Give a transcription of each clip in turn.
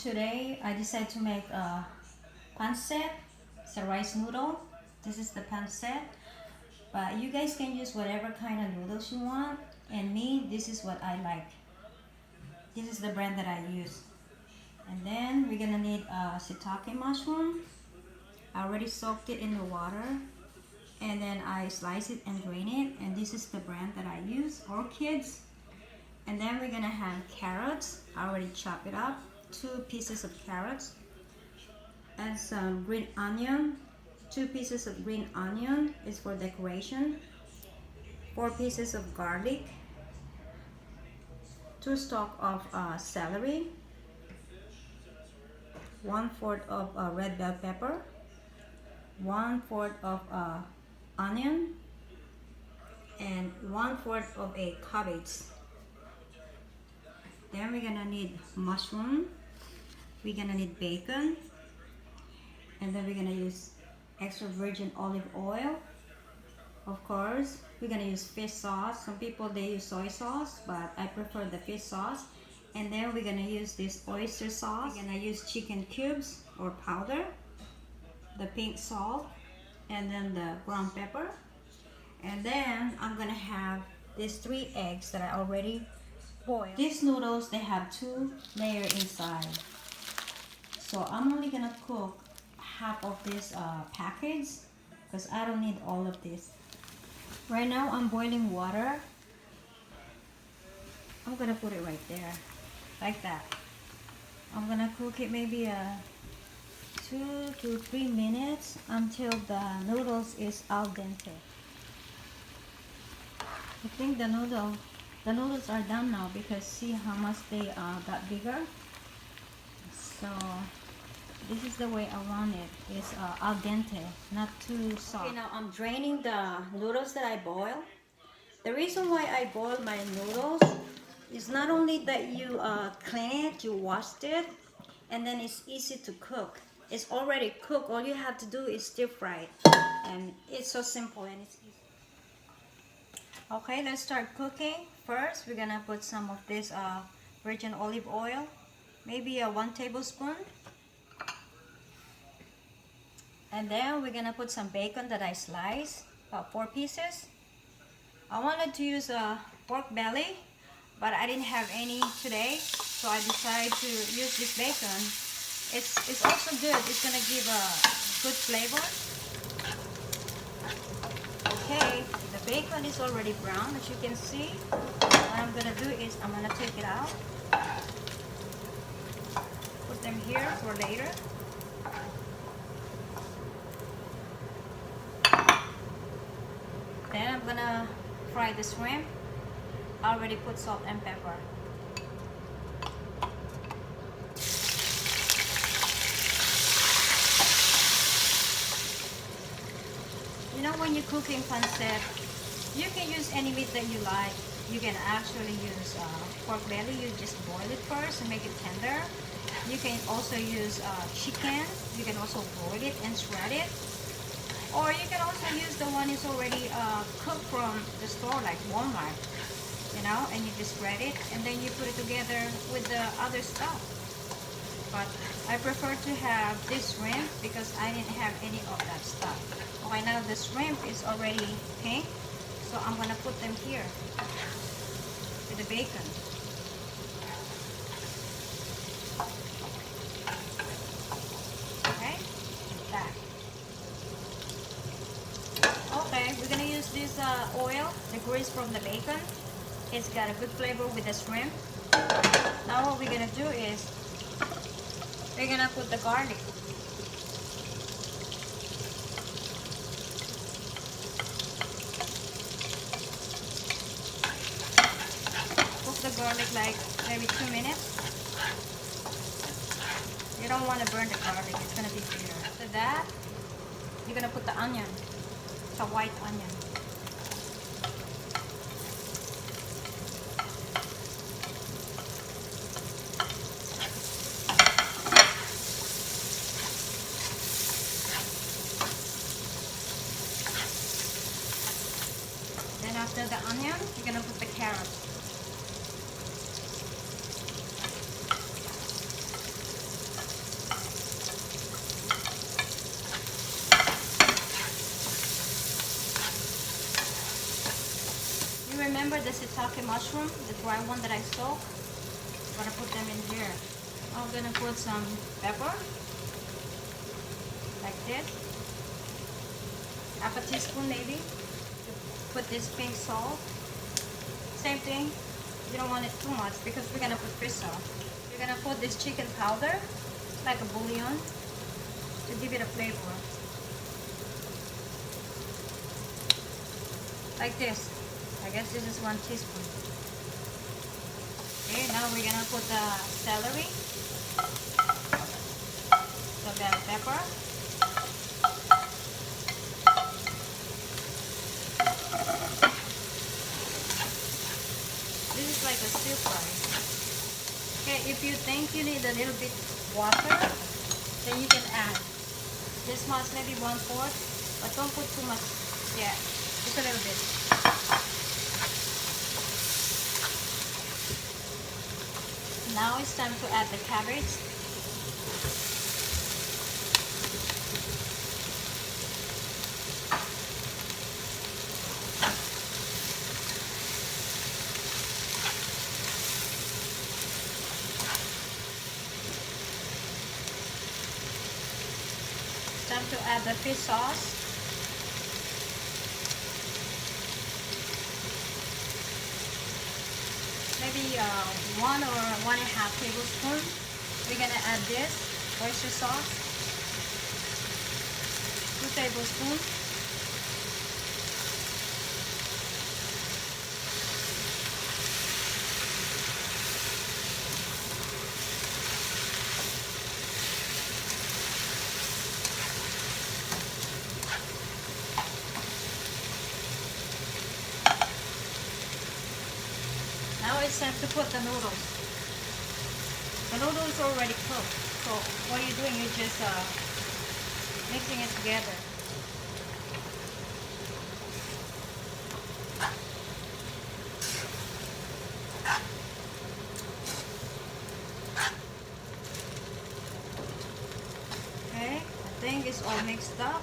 Today I decided to make a pancit. It's a rice noodle. This is the pancit. But you guys can use whatever kind of noodles you want. And me, this is what I like. This is the brand that I use. And then we're gonna need a shiitake mushroom. I already soaked it in the water. And then I slice it and drain it. And this is the brand that I use, Orchids. And then we're gonna have carrots. I already chopped it up. 2 pieces of carrots. And some green onion. 2 pieces of green onion is for decoration. 4 pieces of garlic. 2 stalks of celery. 1/4 of red bell pepper. 1/4 of onion. And 1/4 of a cabbage. Then we're gonna need mushroom. We're gonna need bacon. And then we're gonna use extra virgin olive oil. Of course, we're gonna use fish sauce. Some people they use soy sauce, but I prefer the fish sauce. And then we're gonna use this oyster sauce. We're gonna use chicken cubes or powder, the pink salt, and then the ground pepper. And then I'm gonna have these 3 eggs that I already boiled. These noodles, they have 2 layers inside. So I'm only gonna cook half of this package because I don't need all of this. Right now I'm boiling water. I'm gonna put it right there, like that. I'm gonna cook it maybe 2 to 3 minutes until the noodles is al dente. I think the noodles are done now because see how much they got bigger. So this is the way I want it. It's al dente, not too soft. Okay, now I'm draining the noodles that I boil. The reason why I boil my noodles is not only that you clean it, you washed it, and then it's easy to cook. It's already cooked. All you have to do is stir fry it. And it's so simple and it's easy. Okay, let's start cooking. First, we're gonna put some of this virgin olive oil, maybe 1 tablespoon. And then we're gonna put some bacon that I sliced, about 4 pieces. I wanted to use a pork belly, but I didn't have any today, so I decided to use this bacon. It's also good. It's gonna give a good flavor. Okay, the bacon is already brown, as you can see. What I'm gonna do is I'm gonna take it out, put them here for later. Then I'm gonna fry the shrimp. I already put salt and pepper. You know, when you're cooking pancit, you can use any meat that you like. You can actually use pork belly. You just boil it first and make it tender. You can also use chicken. You can also boil it and shred it. Or you can also use the one that's already cooked from the store, like Walmart, you know, and you just shred it and then you put it together with the other stuff. But I prefer to have this shrimp because I didn't have any of that stuff. Okay, now the shrimp is already pink, so I'm gonna put them here with the bacon. Okay, like that. Okay, we're gonna use this oil, the grease from the bacon. It's got a good flavor with the shrimp. Now what we're gonna do is we're gonna put the garlic. Cook the garlic like maybe 2 minutes. You don't want to burn the garlic, it's gonna be bitter. After that, you're gonna put the onion. It's a white onion. Then after the onion, you're gonna put the carrots. shiitake mushroom, the dry one that I soaked. I'm gonna put them in here. I'm gonna put some pepper, like this. Half a teaspoon maybe. Put this pink salt. Same thing. You don't want it too much because we're gonna put fish sauce. We're gonna put this chicken powder, like a bouillon, to give it a flavor. Like this. I guess this is 1 teaspoon. Okay, now we're gonna put the celery, the bell pepper, this is like a stir fry. Okay, if you think you need a little bit water, then you can add this much, maybe 1/4, but don't put too much yet, just a little bit. Now it's time to add the cabbage. It's time to add the fish sauce. Maybe 1 or 1.5 tablespoons. We're gonna add this oyster sauce, 2 tablespoons. Now it's time to put the noodles. The noodles are already cooked. So what you're doing, you're just mixing it together. Okay, I think it's all mixed up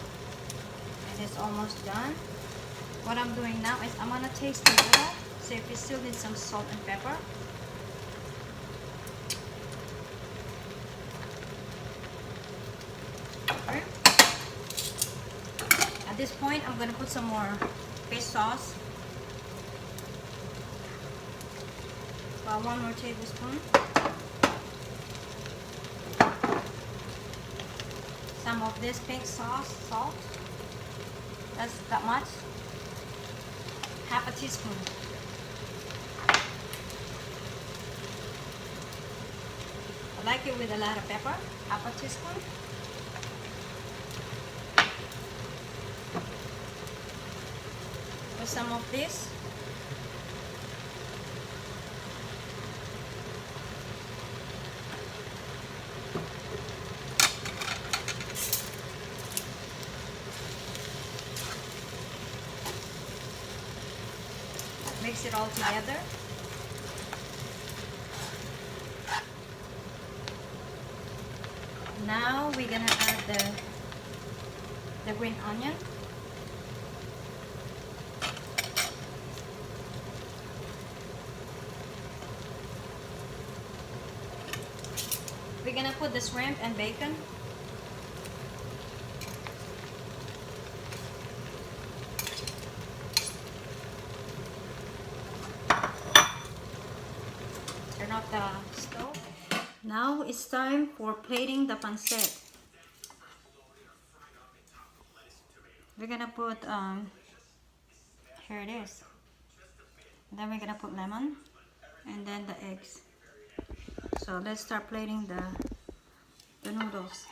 and it's almost done. What I'm doing now is I'm gonna taste the noodle, see if it still needs some salt and pepper. Okay. At this point, I'm gonna put some more fish sauce. About 1 more tablespoon. Some of this pink sauce, salt. That's that much. Half a teaspoon. I like it with a lot of pepper. Half a teaspoon. Put some of this. Mix it all together. Now we're gonna add the green onion. We're gonna put the shrimp and bacon. Turn off the stove. Now it's time for plating the pancit. We're gonna put, here it is. Then we're gonna put lemon and then the eggs. So let's start plating the noodles.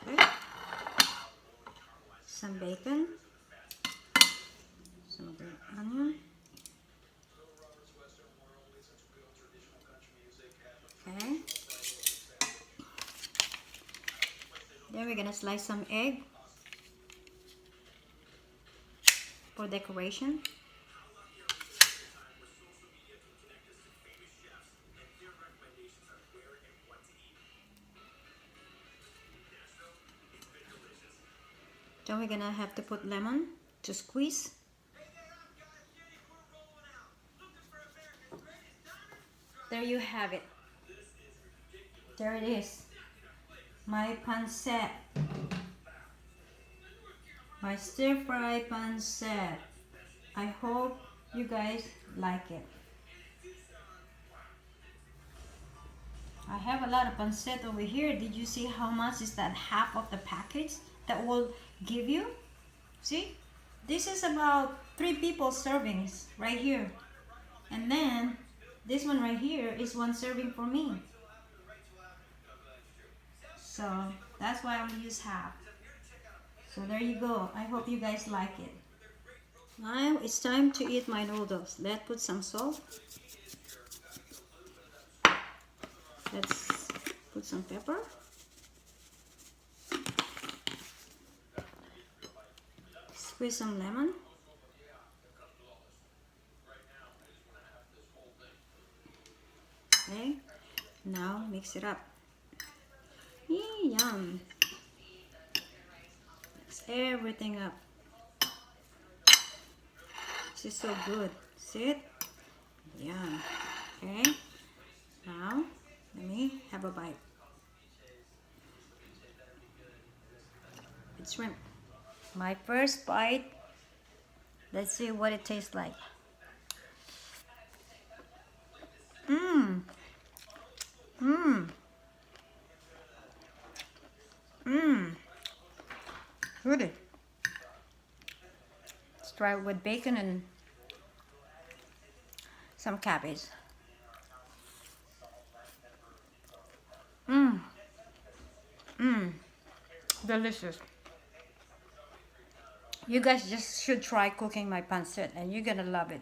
Okay. Some bacon, some green onion. Okay. Then we're gonna slice some egg. for decoration. Then we're gonna have to put lemon to squeeze. There you have it. There it is. My pancit. My stir-fry pancit. I hope you guys like it. I have a lot of pancit over here. Did you see how much is that half of the package that will give you? See? This is about 3 people's servings right here. And then this one right here is 1 serving for me. So that's why I'm gonna use half. So there you go. I hope you guys like it. Now it's time to eat my noodles. Let's put some salt. Let's put some pepper. Squeeze some lemon. Okay, now mix it up. Yum! Mix everything up. This is so good. See it? Yum. Okay, now let me have a bite. It's shrimp. My first bite. Let's see what it tastes like. Mmm. Mmm. Mmm. Good. Let's try it with bacon and some cabbage. Mmm. Mmm. Delicious. You guys just should try cooking my pancit and you're gonna love it.